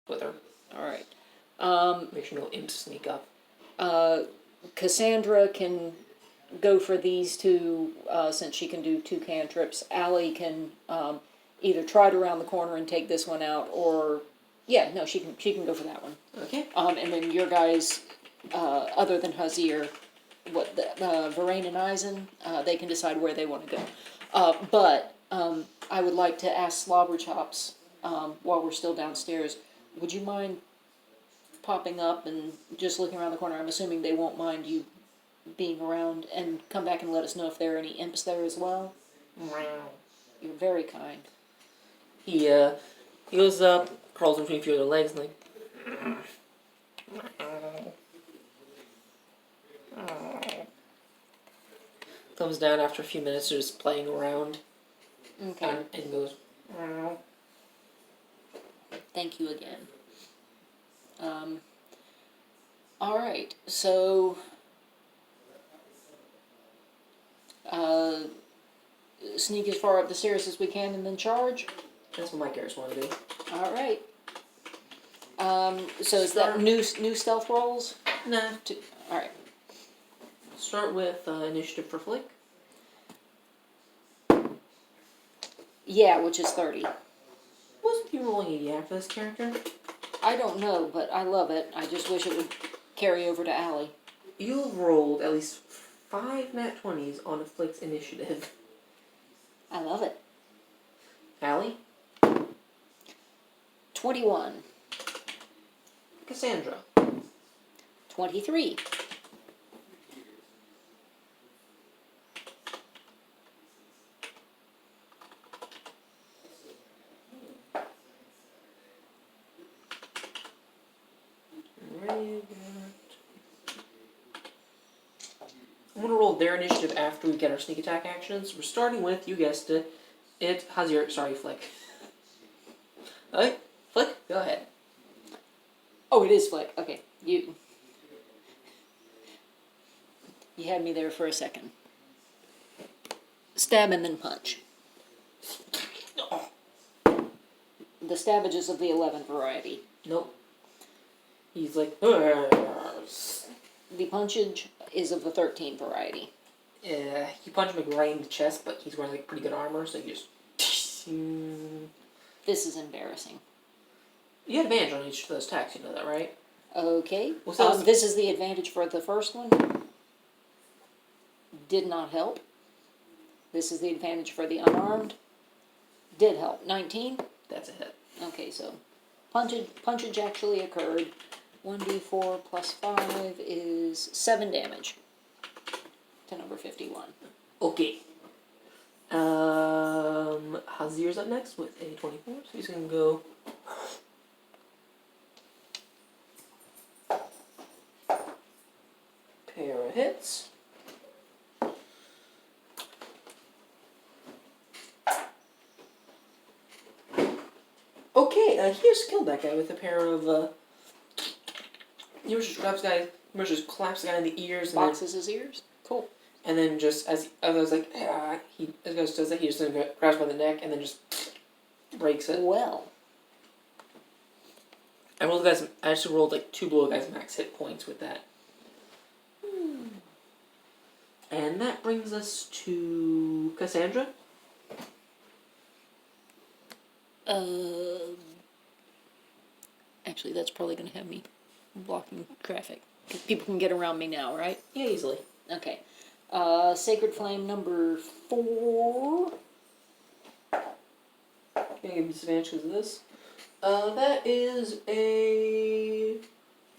with her. Alright. Make sure no imps sneak up. Cassandra can go for these two, since she can do 2 cantrips. Allie can either trot around the corner and take this one out, or she can go for that one. Okay. And then your guys, other than Hazir, Varane and Eisen, they can decide where they want to go. But I would like to ask Slobberchops, while we're still downstairs, would you mind popping up and just looking around the corner? I'm assuming they won't mind you being around, and come back and let us know if there are any imps there as well. Wow. You're very kind. He goes up, crawls between a few of their legs, and comes down after a few minutes, just playing around. Okay. And goes. Thank you again. Alright, so sneak as far up the stairs as we can and then charge? That's what my characters want to do. Alright. So is that new stealth rolls? Nah. Alright. Start with initiative for Flick. Yeah, which is 30. Wasn't he rolling 80 for this character? I don't know, but I love it. I just wish it would carry over to Allie. You've rolled at least 5 nat 20s on a Flick's initiative. I love it. Allie? 21. Cassandra? 23. I'm going to roll their initiative after we get our sneak attack actions. We're starting with, you guessed it, Flick. Alright, Flick, go ahead. Oh, it is Flick. Okay, you had me there for a second. Stab and then punch. Oh. The stabbage is of the 11 variety. Nope. He's like, The punchage is of the 13 variety. Yeah, you punch him like right in the chest, but he's wearing like pretty good armor, so you just. This is embarrassing. You had advantage on each of those attacks, you know that, right? Okay. Well, so this is the advantage for the first one. Did not help. This is the advantage for the unarmed. Did help. 19? That's a hit. Okay, so punchage actually occurred. 1d4 plus 5 is 7 damage to number 51. Okay. Hazir's up next with a 24, so he's gonna go. Pair of hits. Okay, he just killed that guy with a pair of. He just claps the guy in the ears. Boxes his ears? Cool. And then just as I was like, he does that. He just grabs by the neck and then just breaks it. Well. I actually rolled like 2 below guys' max hit points with that. And that brings us to Cassandra. Actually, that's probably going to have me blocking traffic. People can get around me now, right? Yeah, easily. Okay. Sacred Flame number 4. Gonna give you disadvantage because of this. That is a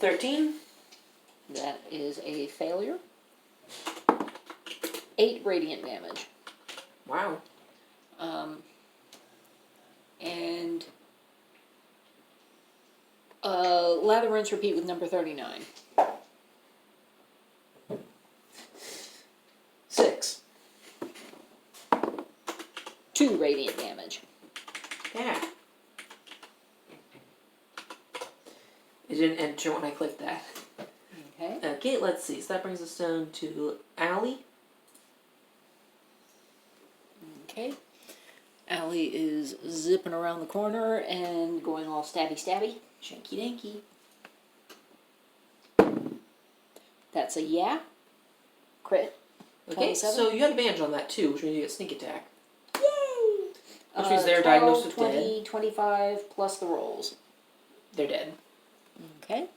13. That is a failure. 8 radiant damage. Wow. And lather, rinse, repeat with number 39. 6. 2 radiant damage. Yeah. It didn't enter when I clicked that. Okay. Okay, let's see. So that brings us down to Allie. Okay. Allie is zipping around the corner and going all stabby stabby. Shanky danky. That's a yeah. Crit. Okay, 27. so you had advantage on that too, which means you get sneak attack. Yay! Which means they're 12, diagnosed with 20, dead. 25 plus the rolls. They're dead. Okay.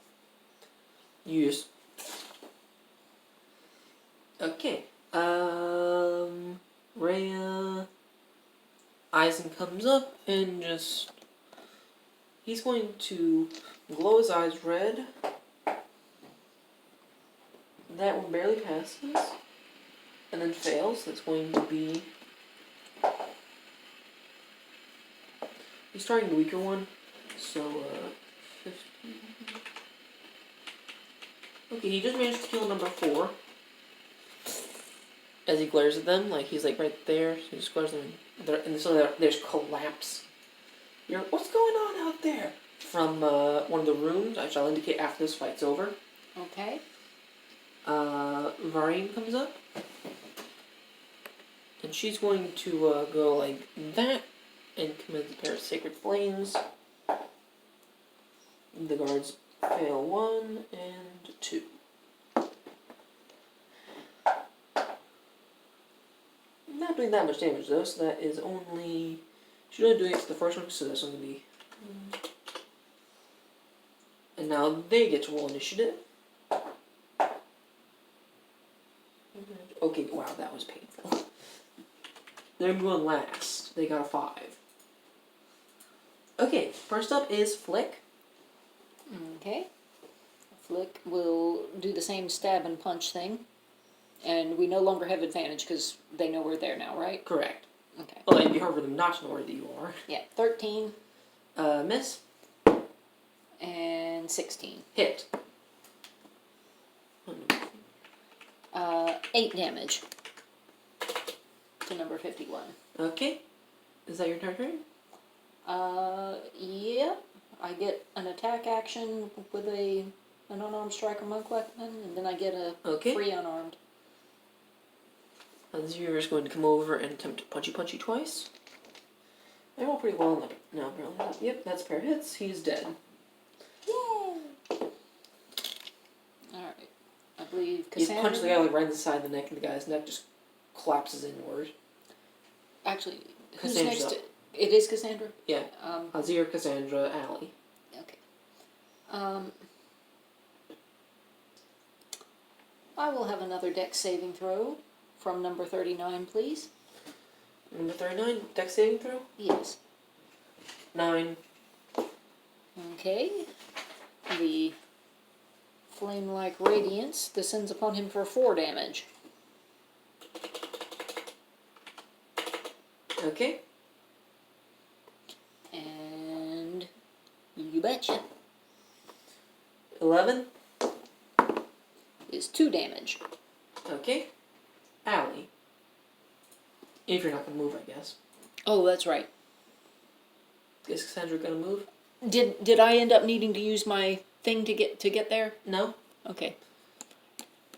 You just... Okay. Rhea... Eisen comes up and just... He's going to glow his eyes red. That one barely passes. And then fails. That's going to be... He's trying the weaker one. So, 15... Okay, he just managed to kill number 4. As he glares at them, like he's like right there. So he just glares at them, and so there's collapse. What's going on out there? From one of the rooms, I shall indicate after this fight's over. Okay. Varine comes up. And she's going to go like that and commence a pair of sacred flames. The guards fail 1 and 2. Not doing that much damage though, so that is only... She's only doing it to the first one, so that's only going to be... And now they get to roll initiative. Okay, wow, that was painful. They're going last. They got a 5. Okay, first up is Flick. Okay. Flick will do the same stab and punch thing. And we no longer have advantage because they know we're there now, right? Correct. Okay. Well, it'd be hard for them not to know where you are. Yeah, 13 Miss. and 16. Hit. 8 damage to number 51. Okay. Is that your turn? Yeah. I get an attack action with an unarmed striker monk weapon, and then I get a free unarmed. Zero is going to come over and attempt to punchy twice. I roll pretty well on that. No, apparently not. Yep, that's a pair of hits. He's dead. Yay! Alright. I believe Cassandra... You punch the guy like right in the side of the neck, and the guy's neck just collapses inward. Actually, who's Cassandra's next up. to... It is Cassandra? Yeah. Azir, Cassandra, Allie. Okay. I will have another dex saving throw from number 39, please. Number 39, dex saving throw? Yes. 9. Okay. The flame-like radiance descends upon him for 4 damage. Okay. And you betcha. 11. Is 2 damage. Okay. Allie. If you're not going to move, I guess. Oh, that's right. Is Cassandra going to move? Did I end up needing to use my thing to get there? No. Okay.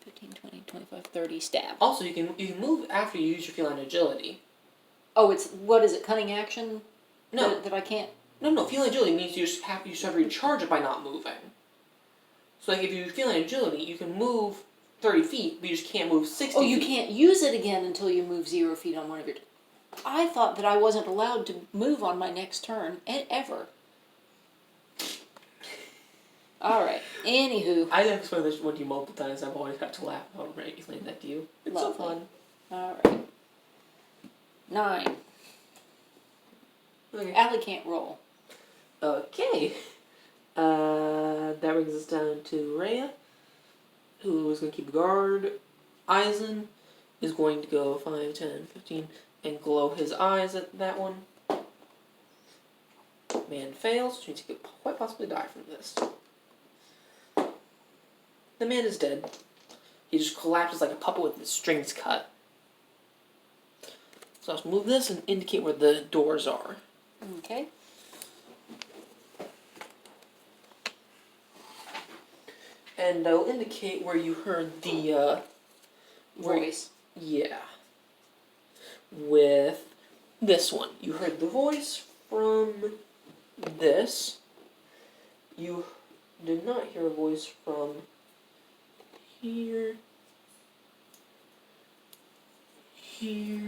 15, 20, 25, 30, stab. Also, you can move after you use your feline agility. Oh, it's, what is it, cunning action? No. That I can't... No, feline agility means you just have to recharge it by not moving. So like if you feline agility, you can move 30 feet, but you just can't move 60 feet. Oh, you can't use it again until you move 0 feet on one of your... I thought that I wasn't allowed to move on my next turn, ever. Alright, anywho. I have explained this one to you multiple times. I've always had to laugh about explaining that to you. It's Lovely. so fun. Alright. 9. Okay. Allie can't roll. Okay. That brings us down to Rhea, who is going to keep guard. Eisen is going to go 5, 10, 15, and glow his eyes at that one. Man fails, which means he could quite possibly die from this. The man is dead. He just collapses like a puppet with his strings cut. So I'll move this and indicate where the doors are. Okay. And I'll indicate where you heard the, Voice. Yeah. With this one. You heard the voice from this. You did not hear a voice from here, here,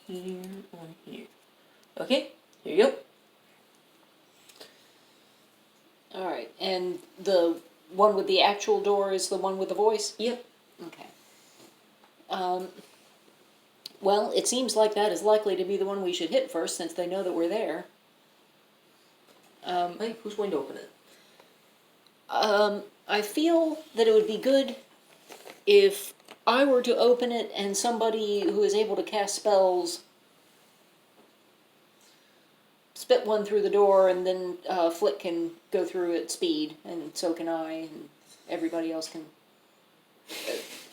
or here. Okay, here you go. Alright, and the one with the actual door is the one with the voice? Yep. Okay. Well, it seems like that is likely to be the one we should hit first, since they know that we're there. Hey, who's going to open it? I feel that it would be good if I were to open it and somebody who is able to cast spells spit one through the door, and then Flick can go through at speed, and so can I, and everybody else can.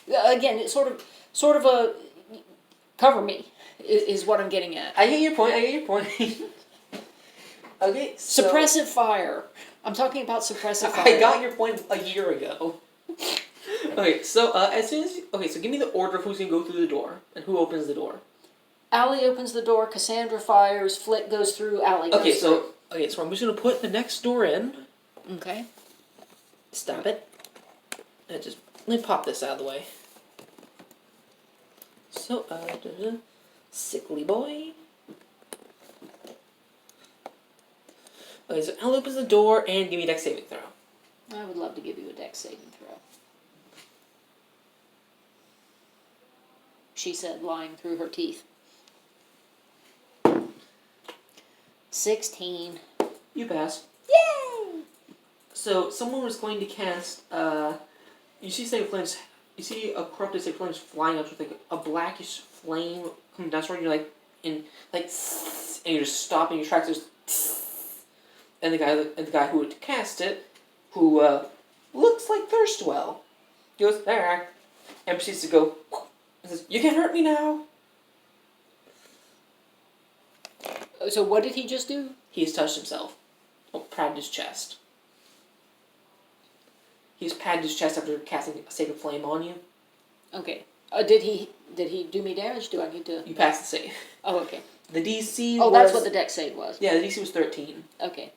Again, it's sort of a cover me is what I'm getting at. I get your point. Okay, so Suppressive fire. I'm talking about suppressive fire. I got your point a year ago. Okay, so as soon as so give me the order of who's gonna go through the door and who opens the door. Allie opens the door. Cassandra fires. Flick goes through. Allie goes through. So I'm just gonna put the next door in. Okay. Stop it. And just let me pop this out of the way. So sickly boy. Okay, so Allie opens the door and give me a dex saving throw. I would love to give you a dex saving throw. She said, lying through her teeth. 16. You pass. Yay! So someone was going to cast. You see Sacred Flames. You see a corrupted Sacred Flames flying up with like a blackish flame coming down toward you, and and you just stop in your tracks. And the guy who would cast it, who looks like Thirstwell, goes there and proceeds to go and says, "You can't hurt me now." So what did he just do? He has touched himself. Patted his chest. He's patted his chest after casting a sacred flame on you. Okay. Did he do me damage? Do I need to? You passed the save. Oh, okay. The DC Oh, was... that's what the dex save was. Yeah, the DC was 13. Okay.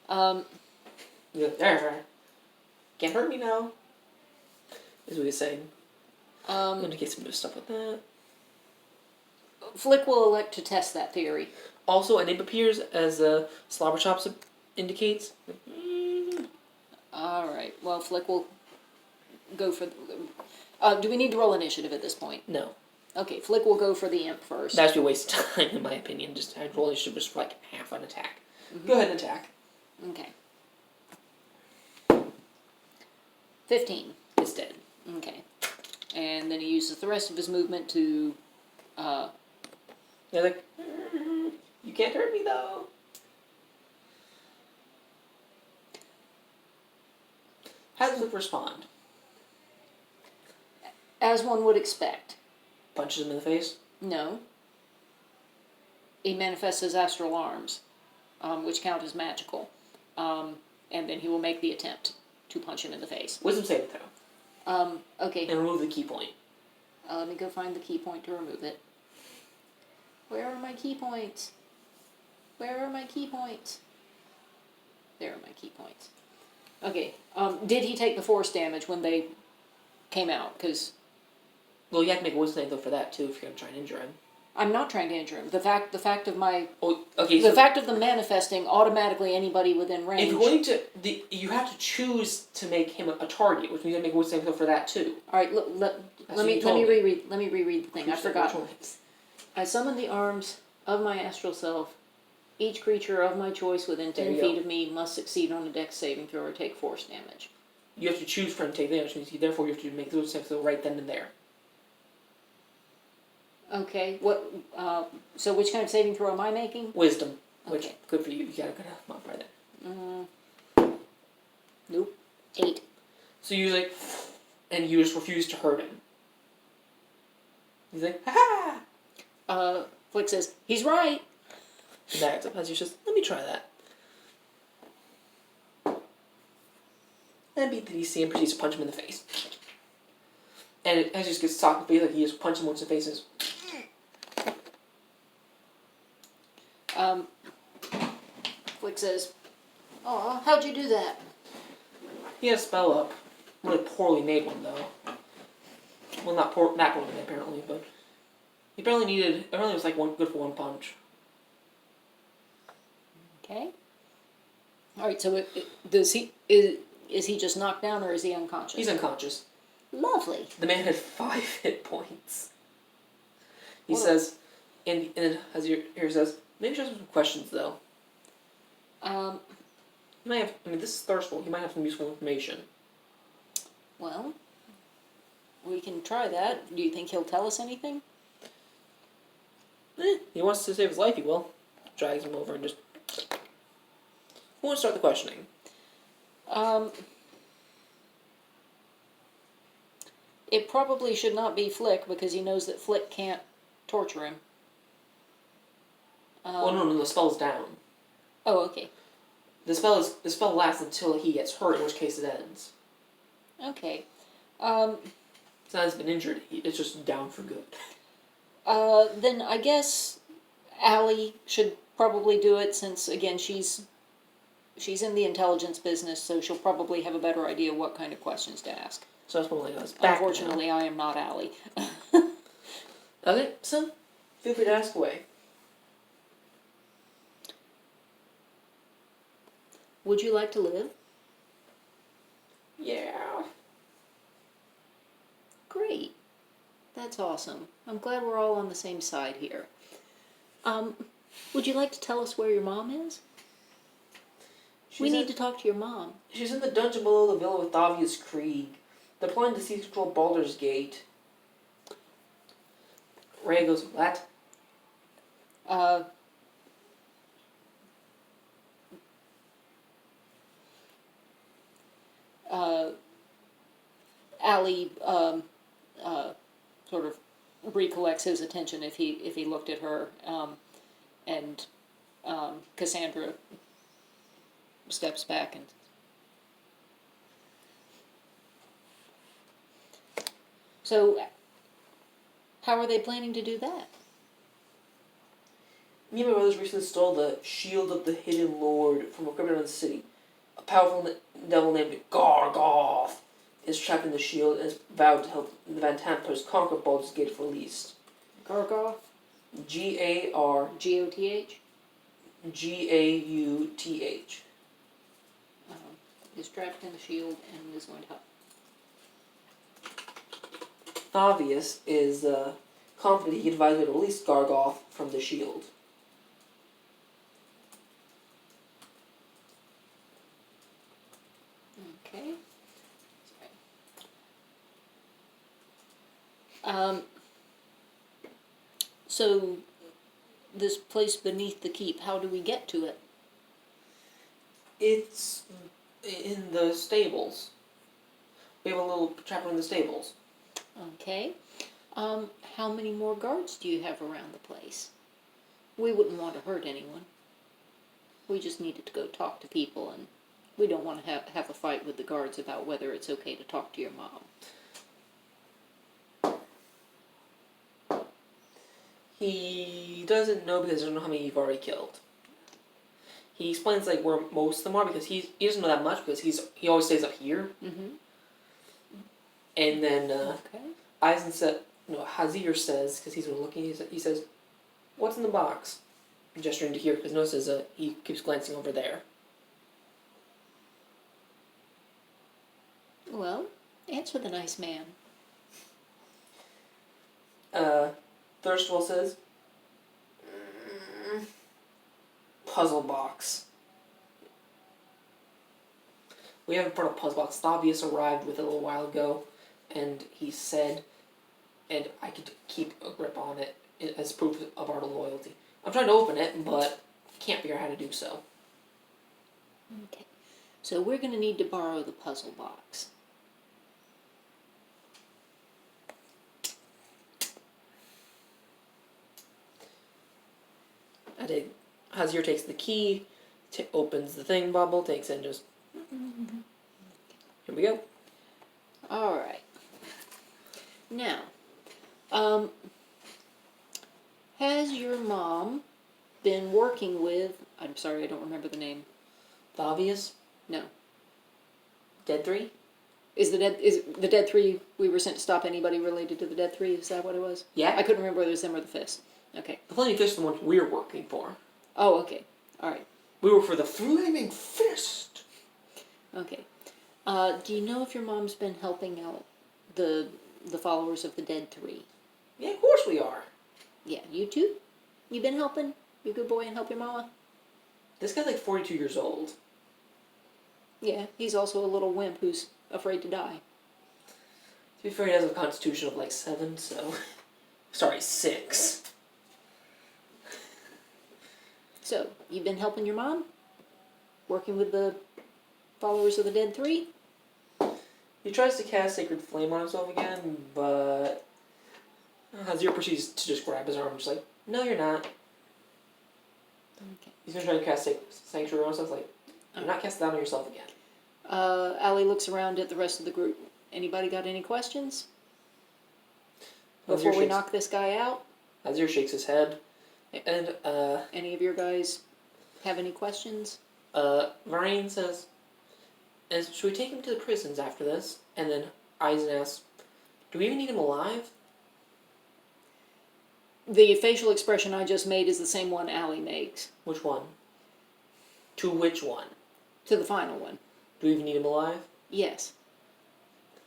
You go, there. Can't hurt me now. Is what he's saying. I'm going to get some good stuff with that. Flick will elect to test that theory. Also, a name appears as Slobber Chops indicates. Alright, well, Flick will go for... do we need to roll initiative at this point? No. Okay, Flick will go for the imp first. That'd be a waste of time, in my opinion. Just I'd roll initiative just for like half an attack. Mm-hmm. Go ahead and attack. Okay. 15. It's dead. Okay. And then he uses the rest of his movement to... They're like, you can't hurt me though. How does it respond? As one would expect. Punches him in the face? No. He manifests his astral arms, which count as magical. And then he will make the attempt to punch him in the face. Wisdom saving throw. Okay. And remove the key point. Let me go find the key point to remove it. Where are my key points? Where are my key points? There are my key points. Okay. Did he take the force damage when they came out? Because... Well, you have to make a wisdom saving throw for that, too, if you're going to try and injure him. I'm not trying to injure him. The fact of my... Oh, okay, the fact of the manifesting, automatically anybody within range... If you're going to... you have to choose to make him a target, which means you have to make a wisdom saving throw for that, too. Alright, let me reread the thing. I forgot. I summon the arms of my astral self. Each creature of my choice within 10 feet of me must succeed on a dex saving throw or take force damage. You have to choose for him to take damage, which means therefore you have to make the wisdom saving throw right then and there. Okay, what, so which kind of saving throw am I making? Wisdom, which, Okay. good for you, you got a good modifier there. Nope. 8. So you and you just refuse to hurt him. He's like, ha! Flick says, he's right. And that's as you just, let me try that. And beat the DC and proceeds to punch him in the face. And it just gets socked in the face, like he just punched him once in the face. Flick says, "Aw, how'd you do that?" He had a spell up. Really poorly made one, though. Well, not that poorly made, apparently, but... He apparently was like good for one punch. Okay. Alright, so is he just knocked down or is he unconscious? He's unconscious. Lovely. The man had 5 hit points. He What says, and as here says, maybe just some questions though. He might have. I mean, this is Thirstful. He might have some useful information. Well, we can try that. Do you think he'll tell us anything? He wants to save his life. He will. Drags him over and just. Who wants to start the questioning? It probably should not be Flick because he knows that Flick can't torture him. Well, no, the spell's down. Oh, okay. The spell lasts until he gets hurt, in which case it ends. Okay. It's not he's been injured. It's just down for good. Then I guess Allie should probably do it since, again, she's in the intelligence business, so she'll probably have a better idea what kind of questions to ask. So that's probably goes back. Unfortunately, I am not Allie. Okay, so feel free to ask away. Would you like to live? Yeah. Great. That's awesome. I'm glad we're all on the same side here. Would you like to tell us where your mom is? We need to talk to your mom. She's in the dungeon below the villa with Davius Krieg. They're planning to seize control of Baldur's Gate. Ray goes, what? Allie sort of recollects his attention if he looked at her, and Cassandra steps back and. So, how are they planning to do that? Me and my brothers recently stole the shield of the Hidden Lord from a crypt in the city. A powerful devil named Gargoth is trapped in the shield and is vowed to help the Van Tampers conquer Baldur's Gate if released. Gargoth? G-A-R... G-O-T-H? G-A-U-T-H. Is trapped in the shield and is going to help. Thavius is confident he can advise me to release Gargoth from the shield. Okay. Sorry. So, this place beneath the keep, how do we get to it? It's in the stables. We have a little chapter in the stables. Okay. How many more guards do you have around the place? We wouldn't want to hurt anyone. We just needed to go talk to people, and we don't want to have a fight with the guards about whether it's okay to talk to your mom. He doesn't know because he doesn't know how many you've already killed. He explains like where most of them are because he doesn't know that much because he always stays up here. Mm-hmm. And then Okay. Hazir says, because he's been looking, he says, "What's in the box?" Gesturing to here because notices he keeps glancing over there. Well, answer the nice man. Thirstwell says, puzzle box. We haven't brought a puzzle box. Thavius arrived with it a little while ago, and he said, and I could keep a grip on it as proof of our loyalty. I'm trying to open it, but can't figure out how to do so. Okay. So we're going to need to borrow the puzzle box. Hazir takes the key, opens the thing bubble, takes it and just... Here we go. Alright. Now, has your mom been working with, I'm sorry, I don't remember the name. Thavius? No. Dead 3? Is the Dead 3 we were sent to stop anybody related to the Dead 3? Is that what it was? Yeah. I couldn't remember whether it was them or the Fist. Okay. The Flaming Fist is the ones we're working for. Oh, okay. Alright. We were for the Flaming Fist! Okay. Do you know if your mom's been helping out the followers of the Dead 3? Yeah, of course we are. Yeah, you too? You been helping? You a good boy and help your mama? This guy's like 42 years old. Yeah, he's also a little wimp who's afraid to die. To be fair, he has a constitution of like 7, so... Sorry, 6. So, you been helping your mom? Working with the followers of the Dead 3? He tries to cast Sacred Flame on himself again, but... Hazir proceeds to just grab his arm and just like, no, you're not. Okay. He's gonna try to cast Sanctuary on himself, like, you're not casting that on yourself again. Allie looks around at the rest of the group. Anybody got any questions? Before we knock this guy out? Hazir shakes his head. And, Any of your guys have any questions? Varian says, should we take him to the prisons after this? And then Eisen asks, do we even need him alive? The facial expression I just made is the same one Allie makes. Which one? To which one? To the final one. Do we even need him alive? Yes.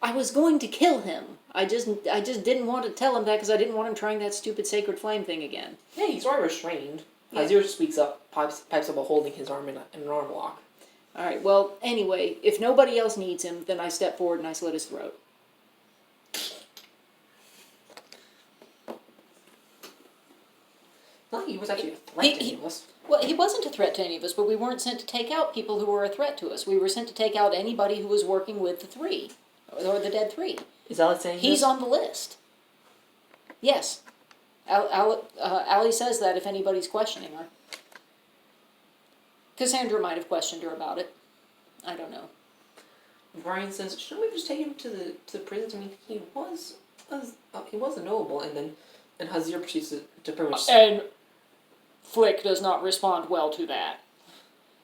I was going to kill him. I just didn't want to tell him that because I didn't want him trying that stupid sacred flame thing again. Yeah, he's already restrained. Yeah. Hazir speaks up, pipes up while holding his arm in an arm lock. Alright, well, anyway, if nobody else needs him, then I step forward and I slit his throat. No, he was actually a threat to any of us. Well, he wasn't a threat to any of us, but we weren't sent to take out people who were a threat to us. We were sent to take out anybody who was working with the 3, or the Dead 3. Is Alex saying He's this? on the list. Yes. Allie says that if anybody's questioning her. Cassandra might have questioned her about it. I don't know. Brian says, shouldn't we just take him to the prisons? I mean, he was a noble, and Hazir proceeds to pretty much... And Flick does not respond well to that.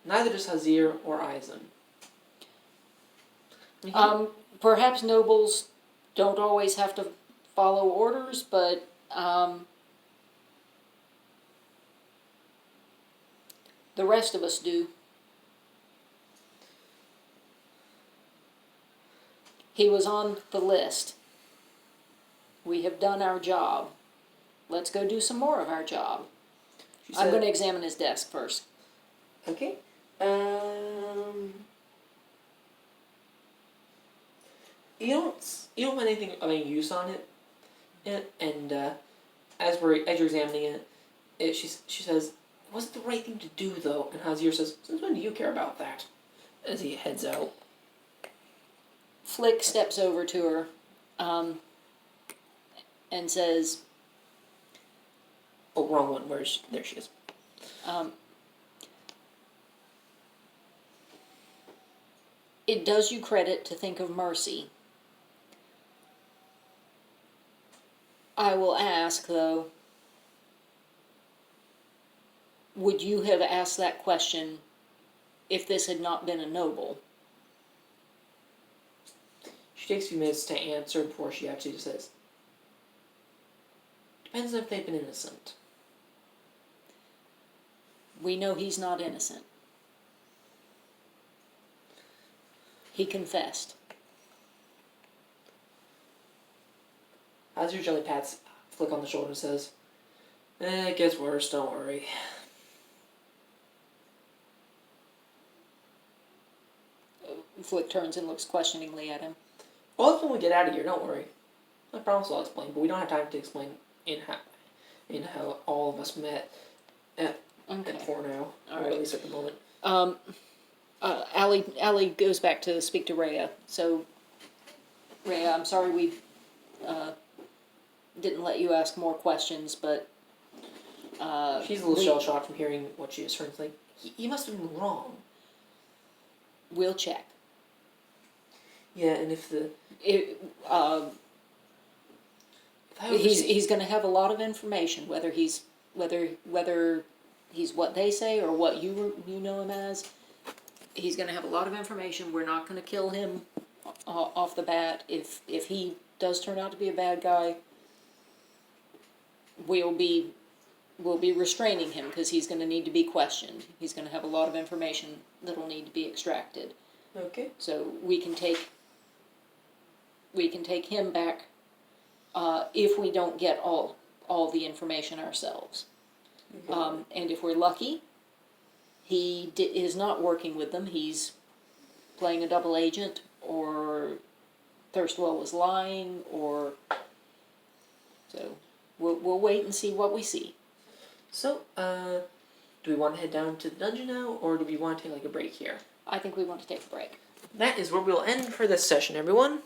Neither does Hazir or Eisen. I mean, Perhaps nobles don't always have to follow orders, but the rest of us do. He was on the list. We have done our job. Let's go do some more of our job. I'm going to examine his desk first. Okay. You don't find anything of any use on it, and as you're examining it, she says, "Was it the right thing to do though?" And Hazir says, "Since when do you care about that?" As he heads out. Flick steps over to her, and says, "Oh, wrong one. There she is." It does you credit to think of Mercy. I will ask, though, would you have asked that question if this had not been a noble? She takes a few minutes to answer before she actually just says, "Depends on if they've been innocent." We know he's not innocent. He confessed. Hazir gently pats Flick on the shoulder and says, "It gets worse, don't worry." Flick turns and looks questioningly at him. Well, that's when we get out of here, don't worry. I promise I'll explain, but we don't have time to explain in how all of us met at Forno, or at least at the moment. Allie goes back to speak to Rhea. So, Rhea, I'm sorry we didn't let you ask more questions, but... She's a little shell-shocked from hearing what she just heard. It's like, he must have been wrong. We'll check. Yeah, and if the... He's going to have a lot of information, whether he's what they say or what you know him as. he's gonna have a lot of information. We're not gonna kill him off the bat. If he does turn out to be a bad guy, we'll be restraining him because he's gonna need to be questioned. He's gonna have a lot of information that'll need to be extracted. Okay. So we can take him back if we don't get all the information ourselves. Okay. And if we're lucky, he is not working with them. He's playing a double agent, or Thirstwell was lying, or so we'll wait and see what we see. So, do we want to head down to the dungeon now, or do we want to take like a break here? I think we want to take a break. That is where we'll end for this session, everyone.